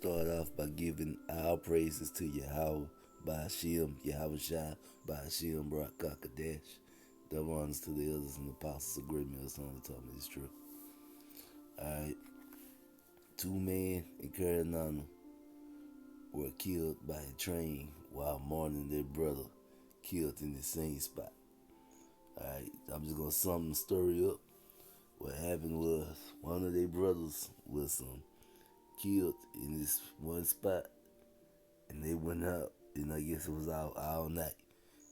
start off by giving our praises to Yahweh by Hashem, Yahweh Shai, by Hashem, Barak Kakadash. Double honors to the elders and apostles of great millstone that taught me this truth. Alright, two men in Carolina were killed by a train while mourning their brother killed in the same spot. Alright, I'm just gonna sum the story up. What happened was one of their brothers was killed in this one spot, and they went out, and I guess it was out all night,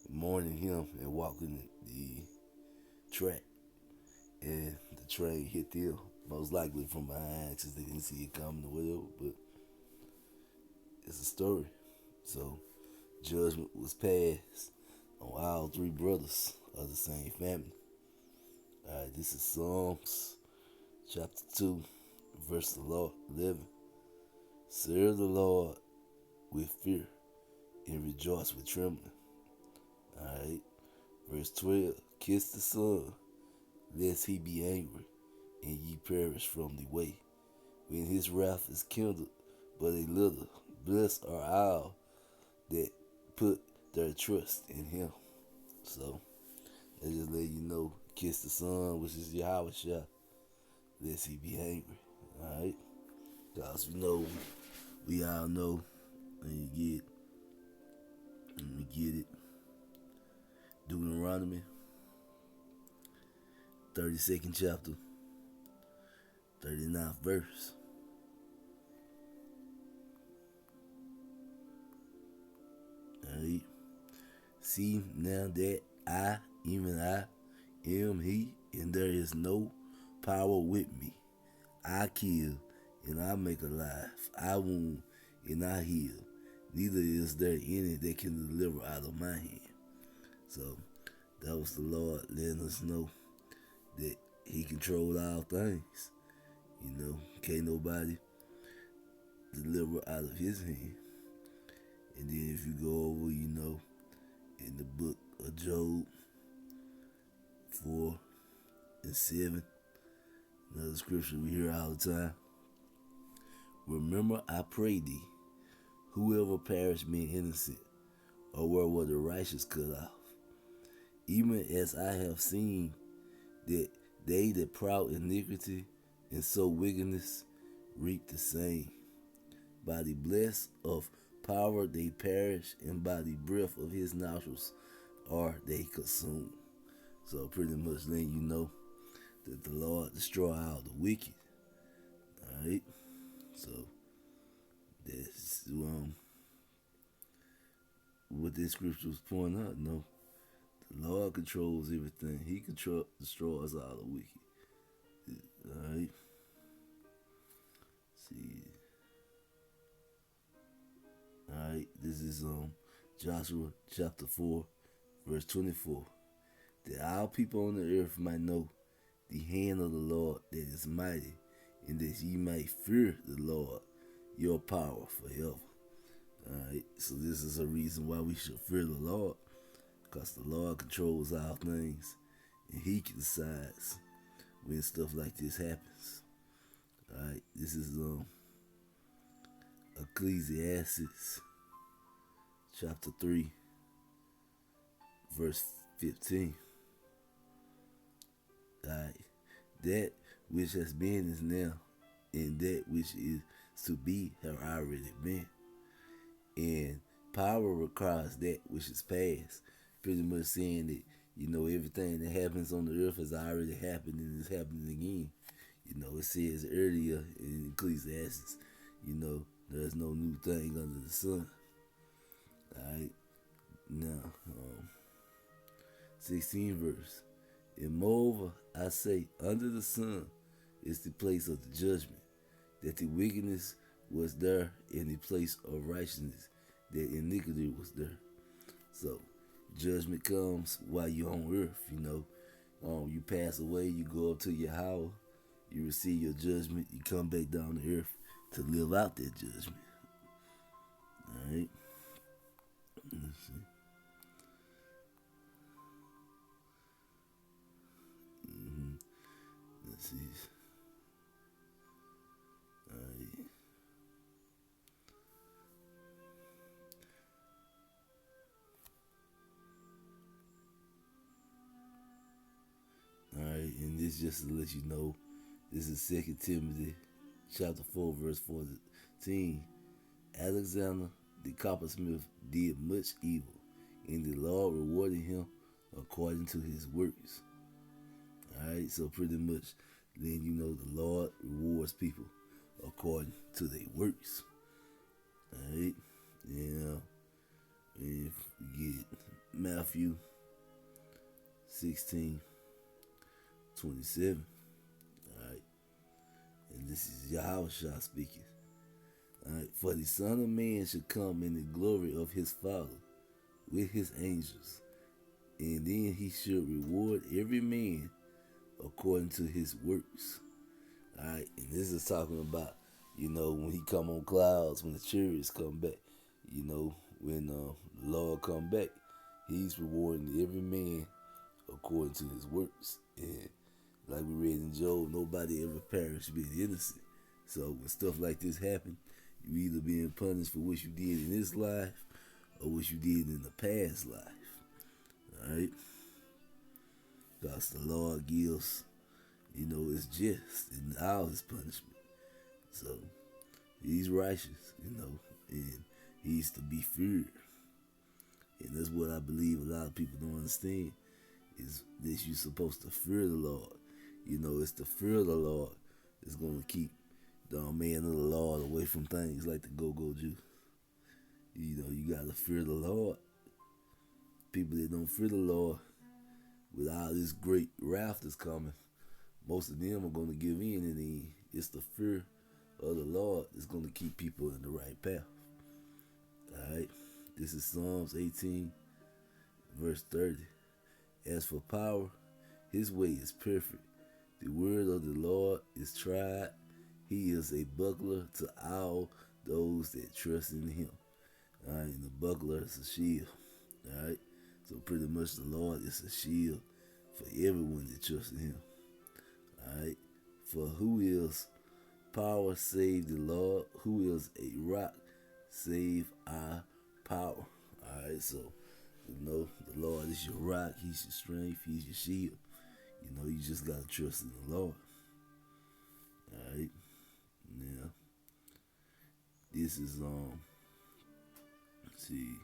mourning him and walking the track, and the train hit them, most likely from behind, because they didn't see it coming or whatever. But it's a story. So judgment was passed on all three brothers of the same family. Alright, this is Psalms chapter 2, verse 11. Serve the Lord with fear and rejoice with trembling. Alright, verse 12. Kiss the Son, lest he be angry, and ye perish from the way, when his wrath is kindled but a little. Blessed are all that put their trust in him. So, I just let you know, kiss the Son, which is Yahweh Shai, lest he be angry. Alright? Because we all know, and you get it. Deuteronomy, 32nd chapter, 39th verse. Alright. See now that I, even I, am he, and there is no power with me. I kill, and I make alive. I wound, and I heal. Neither is there any that can deliver out of my hand. So, that was the Lord letting us know that he controlled all things. Can't nobody deliver out of his hand. And then if you go over, in the book of Job 4 and 7, another scripture we hear all the time. Remember, I pray thee, whoever perished me innocent, or where were the righteous cut off? Even as I have seen that they that proud iniquity and sow wickedness reap the same. By the bless of power they perish, and by the breath of his nostrils are they consumed. So pretty much letting you know that the Lord destroy all the wicked. Alright? So that's what this scripture was pointing out. No, the Lord controls everything. He destroys all the wicked. Alright? See. Alright, this is Joshua chapter 4, verse 24. That all people on the earth might know the hand of the Lord that is mighty, and that ye might fear the Lord, your power forever. Alright, so this is a reason why we should fear the Lord, because the Lord controls all things, and he decides when stuff like this happens. Alright, this is Ecclesiastes chapter 3, verse 15. Alright, that which has been is now, and that which is to be have already been. And power requires that which is past. Pretty much saying that, everything that happens on the earth has already happened and is happening again. It says earlier in Ecclesiastes, there's no new thing under the sun. Alright, now, 16th verse. And moreover, I say, under the sun is the place of the judgment, that the wickedness was there in the place of righteousness, that iniquity was there. So, judgment comes while you're on earth, you pass away, you go up to your house, you receive your judgment, you come back down to earth to live out that judgment. Alright? Let's see. Let's see. Alright. this just to let you know. This is 2 Timothy chapter 4, verse 14. Alexander the coppersmith did much evil, and the Lord rewarded him according to his works. Alright, so pretty much then you know the Lord rewards people according to their works. Alright, yeah. If we get Matthew 16:27. Alright, and this is Yahweh speaking. Alright, for the Son of Man should come in the glory of his Father with his angels, and then he should reward every man according to his works. Alright, and this is talking about, when he come on clouds, when the chariots come back, when the Lord come back, he's rewarding every man according to his works. And like we read in Job, nobody ever perished being innocent. So when stuff like this happen, you either being punished for what you did in this life or what you did in the past life. Alright? Because the Lord gives, it's just in all his punishment. So he's righteous, and he's to be feared. And that's what I believe a lot of people don't understand, is that you're supposed to fear the Lord. It's the fear of the Lord that's going to keep the man of the Lord away from things like the go-go juice. You got to fear the Lord. People that don't fear the Lord, with all this great wrath that's coming, most of them are going to give in, and it's the fear of the Lord that's going to keep people in the right path. Alright, this is Psalms 18, verse 30. As for power, his way is perfect. The word of the Lord is tried. He is a buckler to all those that trust in him. Alright, and the buckler is a shield. Alright, so pretty much the Lord is a shield for everyone that trusts in him. Alright, for who is power save the Lord? Who is a rock save our power? Alright, so the Lord is your rock, he's your strength, he's your shield. You just gotta trust in the Lord. Alright, now this is let's see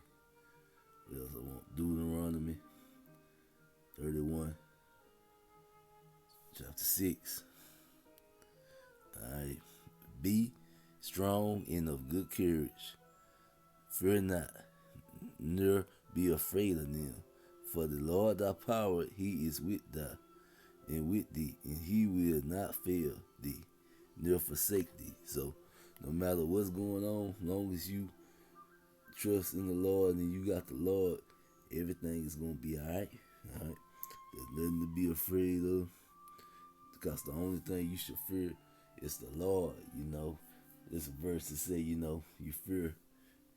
what else I want. Deuteronomy 31, chapter 6. Alright, be strong and of good courage. Fear not, nor be afraid of them. For the Lord thy power, he is with thee, and he will not fail thee, nor forsake thee. So no matter what's going on, as long as you trust in the Lord and you got the Lord, everything is going to be alright. Alright, there's nothing to be afraid of, because the only thing you should fear is the Lord. There's a verse that say, you fear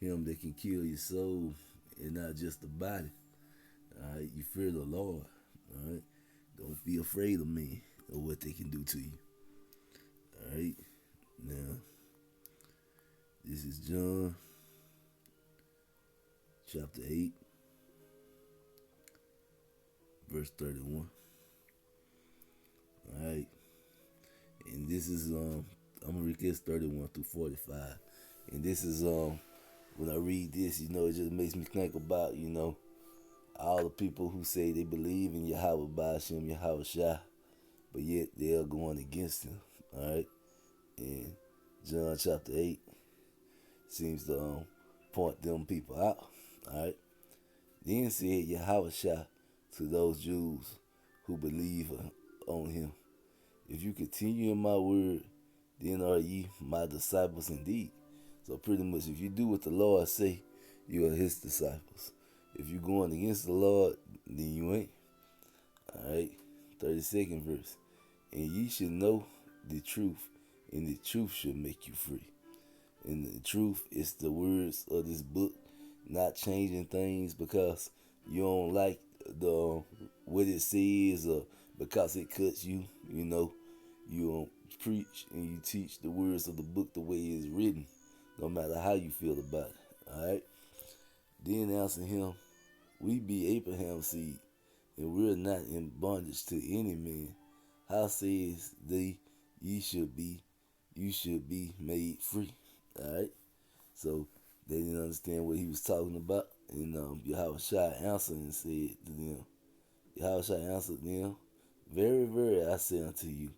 him that can kill your soul and not just the body. Alright, you fear the Lord. Alright, don't be afraid of men or what they can do to you. Alright, now this is John chapter 8, verse 31. Alright, and this is I'm gonna read this 31 through 45. And this is when I read this, it just makes me think about, all the people who say they believe in Yahweh Ba'ashem, Yahweh Shah, but yet they are going against him. Alright, and John chapter 8 seems to point them people out. Alright, then said Yahweh Shah to those Jews who believe on him, if you continue in my word, then are ye my disciples indeed. So pretty much, if you do what the Lord say, you are his disciples. If you're going against the Lord, then you ain't. Alright, 32nd verse. And ye should know the truth, and the truth shall make you free. And the truth is the words of this book, not changing things because you don't like what it says, or because it cuts you. You don't preach and you teach the words of the book the way it is written, no matter how you feel about it. Alright, then answer him, we be Abraham's seed, and we're not in bondage to any man. how says they ye should be you should be made free. Alright? So they didn't understand what he was talking about. And Yahushua answered and said to them, Yahushua answered them, very, very, I say unto you,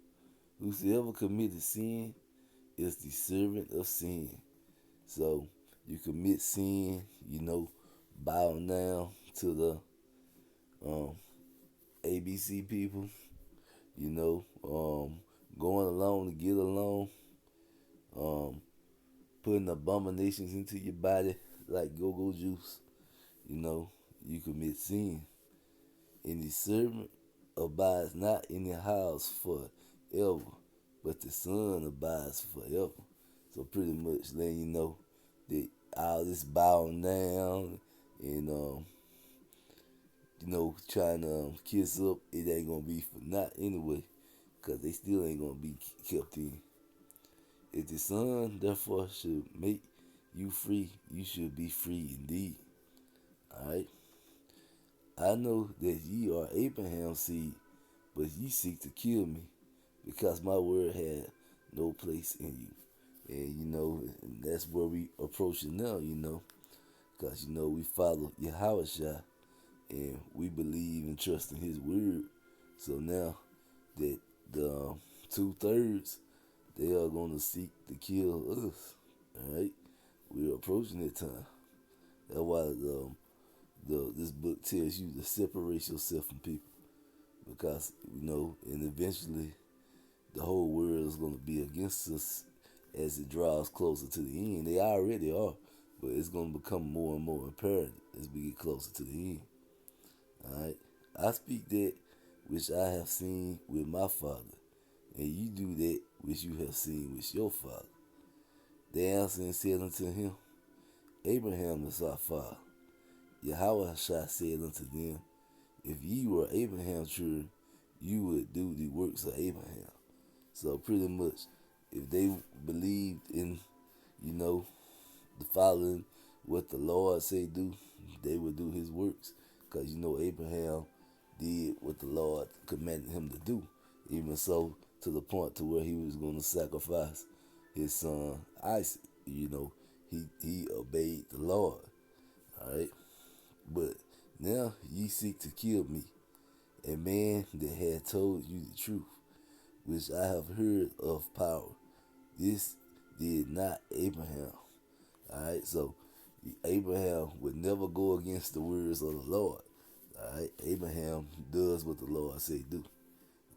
whosoever committed sin is the servant of sin. So you commit sin, bowing down to the ABC people, going along to get along, um, putting abominations into your body like go-go juice, you commit sin. And the servant abides not in the house forever, but the Son abides forever. So pretty much letting you know that all this bowing down and trying to kiss up, it ain't gonna be for not anyway, cause they still ain't gonna be kept in. If the Son therefore should make you free, you should be free indeed. Alright? I know that ye are Abraham's seed, but ye seek to kill me, because my word had no place in you. And and that's where we approaching now, because we follow Yahushua and we believe and trust in his word. So now that the 2/3, they are gonna seek to kill us. Alright? We're approaching that time. That's why this book tells you to separate yourself from people. Because, and eventually the whole world is going to be against us as it draws closer to the end. They already are, but it's going to become more and more apparent as we get closer to the end. Alright? I speak that which I have seen with my father, and you do that which you have seen with your father. They answered and said unto him, Abraham is our father. Yahweh said unto them, if ye were Abraham's children, you would do the works of Abraham. So pretty much, if they believed in, the following what the Lord say do, they would do his works. Because Abraham did what the Lord commanded him to do. Even so, to the point to where he was going to sacrifice his son Isaac. He obeyed the Lord. Alright? But now ye seek to kill me, a man that had told you the truth, which I have heard of power. This did not Abraham. Alright, so Abraham would never go against the words of the Lord. Alright, Abraham does what the Lord say do.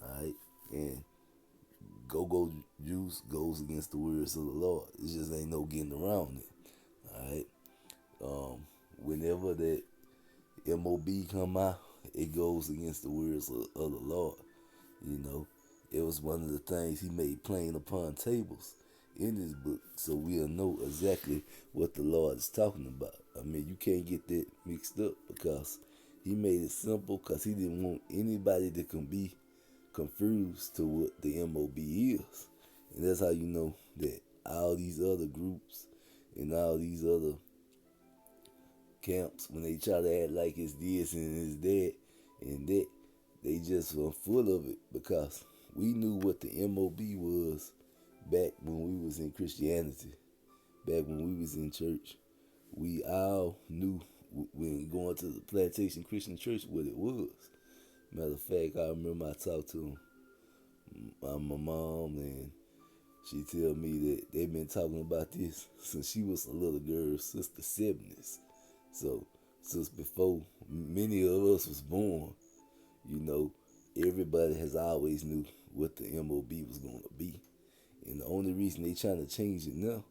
Alright, and go juice goes against the words of the Lord. It just ain't no getting around it. Alright, whenever that MOB come out, it goes against the words of the Lord. It was one of the things he made plain upon tables in his book, so we'll know exactly what the Lord is talking about. I mean, you can't get that mixed up, because he made it simple, because he didn't want anybody that can be confused to what the MOB is. And that's how you know that all these other groups and all these other camps, when they try to act like it's this and it's that and that, they just were full of it, because we knew what the MOB was back when we was in Christianity, back when we was in church. We all knew when going to the Plantation Christian Church what it was. Matter of fact, I remember I talked to my mom, and she tell me that they've been talking about this since she was a little girl, since the 70s. So, since before many of us was born, everybody has always knew what the MOB was going to be. And the only reason they trying to change it now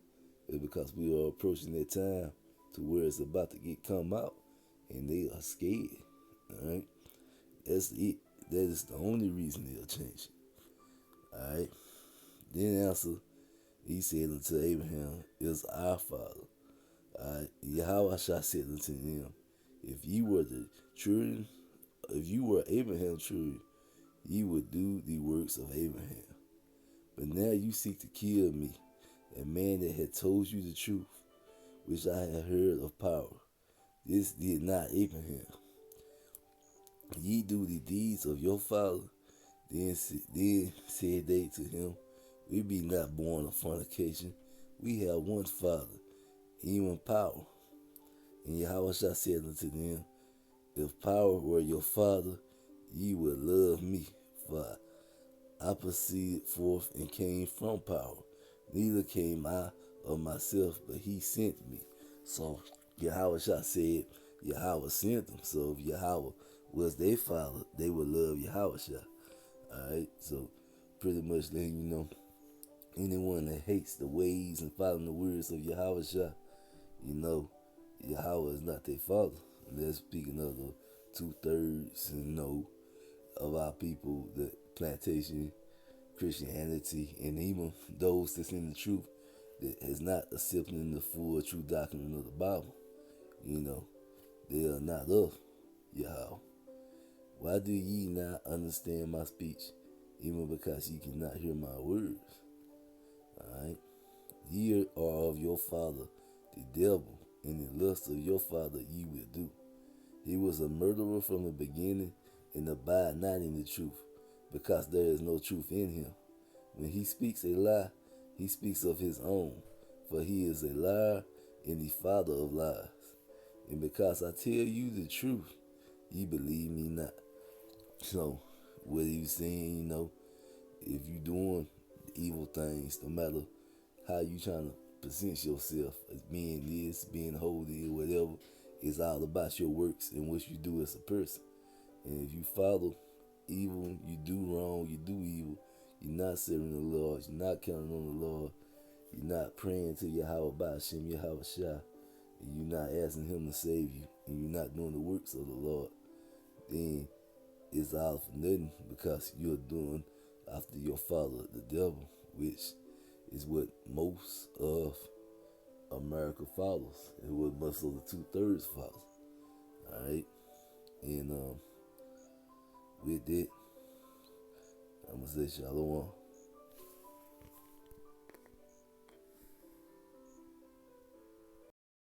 is because we are approaching that time to where it's about to come out, and they are scared. Alright? That's it. That is the only reason they'll change it. Alright? Then answer, he said unto Abraham, is our father. Alright? Yahweh said unto them, if you were Abraham's children, ye would do the works of Abraham. But now you seek to kill me, a man that had told you the truth, which I had heard of power. This did not Abraham. Ye do the deeds of your father. Then said they to him, we be not born of fornication. We have one Father, even power. And Yahweh said unto them, if power were your father, ye would love me, for I proceeded forth and came from power. Neither came I of myself, but he sent me. So Yahweh said Yahweh sent them. So if Yahweh was their father, they would love Yahweh. Alright, so pretty much letting you know, anyone that hates the ways and following the words of Yahweh, you know, Yahweh is not their father. And that's speaking of the 2/3, of our people, the plantation Christianity, and even those that's in the truth that is not accepting the full true doctrine of the Bible. You know, they are not of Yahweh. Why do ye not understand my speech, even because ye cannot hear my words? Alright? Ye are of your father, the devil, and the lust of your father ye will do. He was a murderer from the beginning, and abide not in the truth, because there is no truth in him. When he speaks a lie, he speaks of his own, for he is a liar and the father of lies. And because I tell you the truth, ye believe me not. So, what he was saying, if you doing evil things, no matter how you trying to present yourself as being this, being holy, or whatever, it's all about your works and what you do as a person. And if you follow evil, you do wrong, you do evil, you're not serving the Lord, you're not counting on the Lord, you're not praying to Yahweh Ba'Shem, Yahweh Shah, and you're not asking him to save you, and you're not doing the works of the Lord, then it's all for nothing, because you're doing after your father, the devil, which is what most of America follows, and what most of the 2/3 follows. Alright? And with that, I'm going to say Shalom.